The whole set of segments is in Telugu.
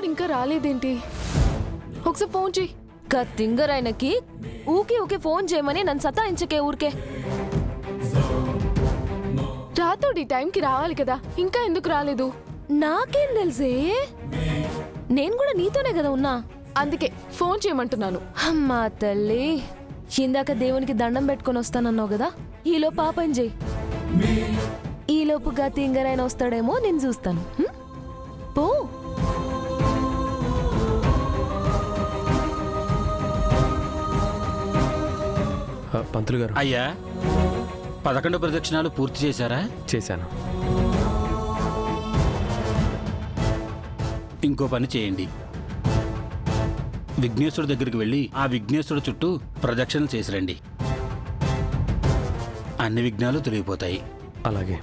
రాతోడు ఇంకా రాలేదేంటి? ఒకసారి ఫోన్ చెయ్యి. తింగరాయనకి ఊకే ఊకే ఫోన్ చేయమని నన్ను సతాయించకే ఊరికే. రాతోడు ఈ టైంకి రావాలి కదా, ఇంకా ఎందుకు రాలేదు? నాకేం తెలుసే, నేను కూడా నీతోనే కదా ఉన్నా. అందుకే ఫోన్ చేయమంటున్నాను. అమ్మా తల్లి, ఇందాక దేవునికి దండం పెట్టుకొని వస్తానన్నావు కదా, ఈలో పాపం చెయ్యి. ఈలోపుగా తింగరాయన వస్తాడేమో నేను చూస్తాను. పో. పంతులు గారు. అయ్యా, 11 ప్రదక్షిణాలు పూర్తి చేశారా? చేశాను. ఇంకో పని చేయండి, విఘ్నేశ్వరుడి దగ్గరికి వెళ్ళి ఆ విఘ్నేశ్వరుడు చుట్టూ ప్రదక్షిణలు చేసిరండి. అన్ని విఘ్నాలు తొలగిపోతాయి. అలాగే.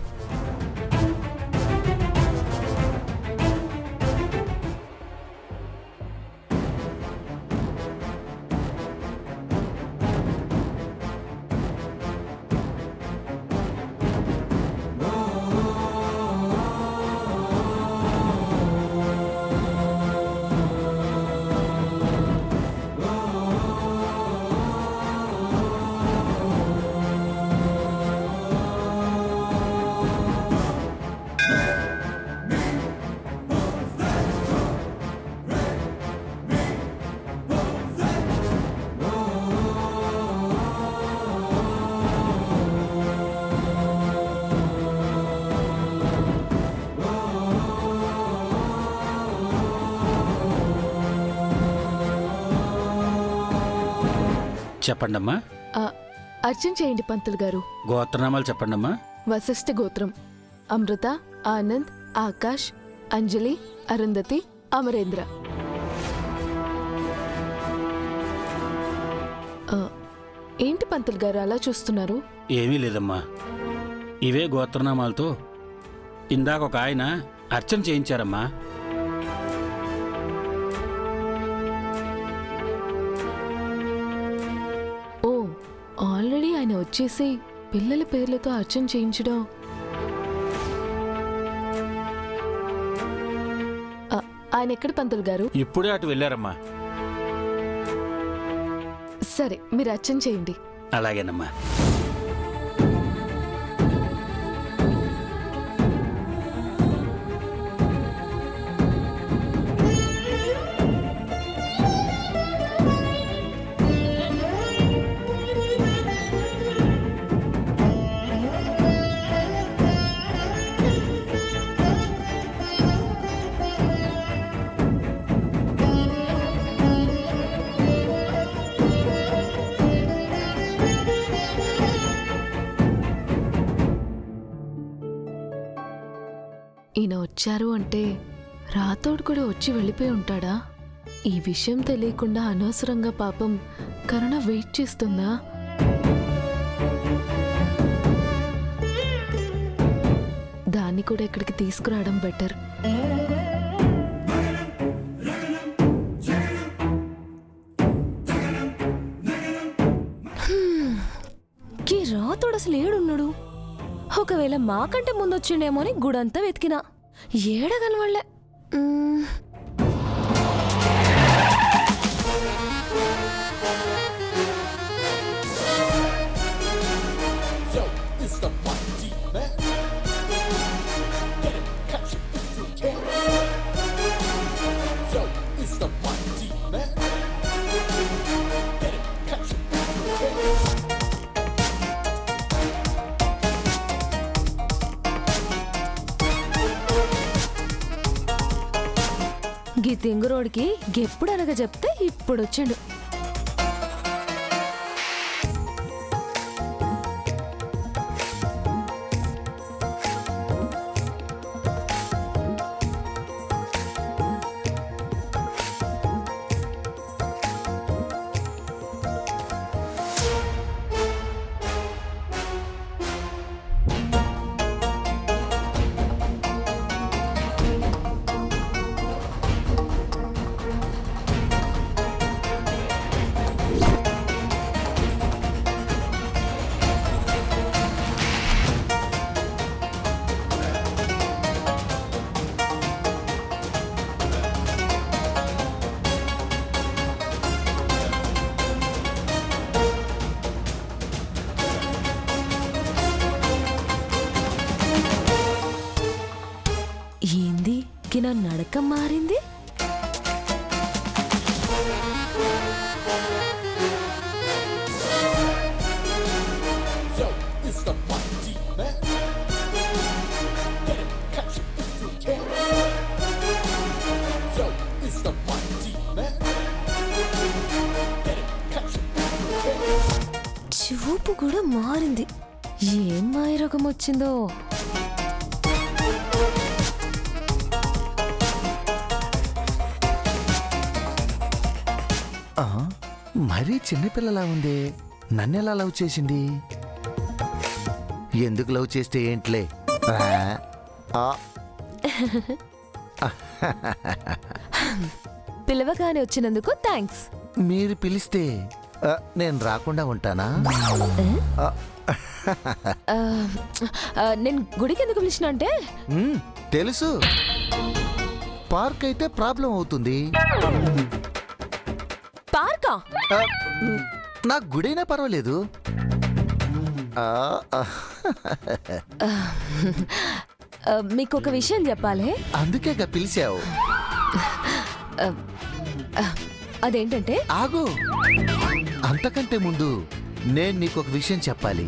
చెప్పండమ్మా. అర్చన చేయండి పంతులు గారు. గోత్రనామాలు చెప్పండమ్మా. వశిష్ఠ గోత్రం: అమృత, ఆనంద్, ఆకాష్, అంజలి, అరుంధతి, అమరేంద్ర. ఏంటి పంతులు గారు అలా చూస్తున్నారు? ఏమీ లేదమ్మా, ఇవే గోత్రనామాలతో ఇందాక ఒక ఆయన అర్చన చేయించారమ్మా. ఓ, ఆల్రెడీ ఆయన వచ్చేసి పిల్లల పేర్లతో అర్చన చేయించడం. ఆయన ఎక్కడ పంతులు గారు? ఇప్పుడే అటు వెళ్ళారమ్మా. సరే, మీరు అర్చన చేయండి. అలాగేనమ్మా. ఈయన వచ్చారు అంటే రాతోడు కూడా వచ్చి వెళ్ళిపోయి ఉంటాడా? ఈ విషయం తెలియకుండా అనవసరంగా పాపం కరుణ వెయిట్ చేస్తుందా? దాన్ని కూడా ఇక్కడికి తీసుకురావడం బెటర్. రాతోడు అసలు ఏడున్నాడు? ఒకవేళ మాకంటే ముందొచ్చిండేమో అని గుడంతా వెతికినా, ఏడగలవాళ్లే. గీ తింగురోడికి ఎప్పుడు అనగా చెప్తే ఇప్పుడు వచ్చాడు. ఈయనకి నా నడక మారింది. చూపు కూడా మారింది. ఏం మాయరోగం వచ్చిందో. మరీ చిన్నపిల్లలా ఉంది. నన్నెలా లవ్ చేసింది? ఎందుకు లవ్ చేస్తే ఏంట్లే. పిలవగానే వచ్చినందుకు థ్యాంక్స్. మీరు పిలిస్తే నేను రాకుండా ఉంటానా? నేను గుడికి ఎందుకు పిలిచిన అంటే తెలుసు. పార్క్ అయితే ప్రాబ్లం అవుతుంది. పార్కా? నాకు గుడైనా పర్వాలేదు. మీకు ఒక విషయం చెప్పాలి. అందుకేగా పిలిచావు. అదేంటంటే ఆగు, అంతకంటే ముందు నేను నీకు ఒక విషయం చెప్పాలి.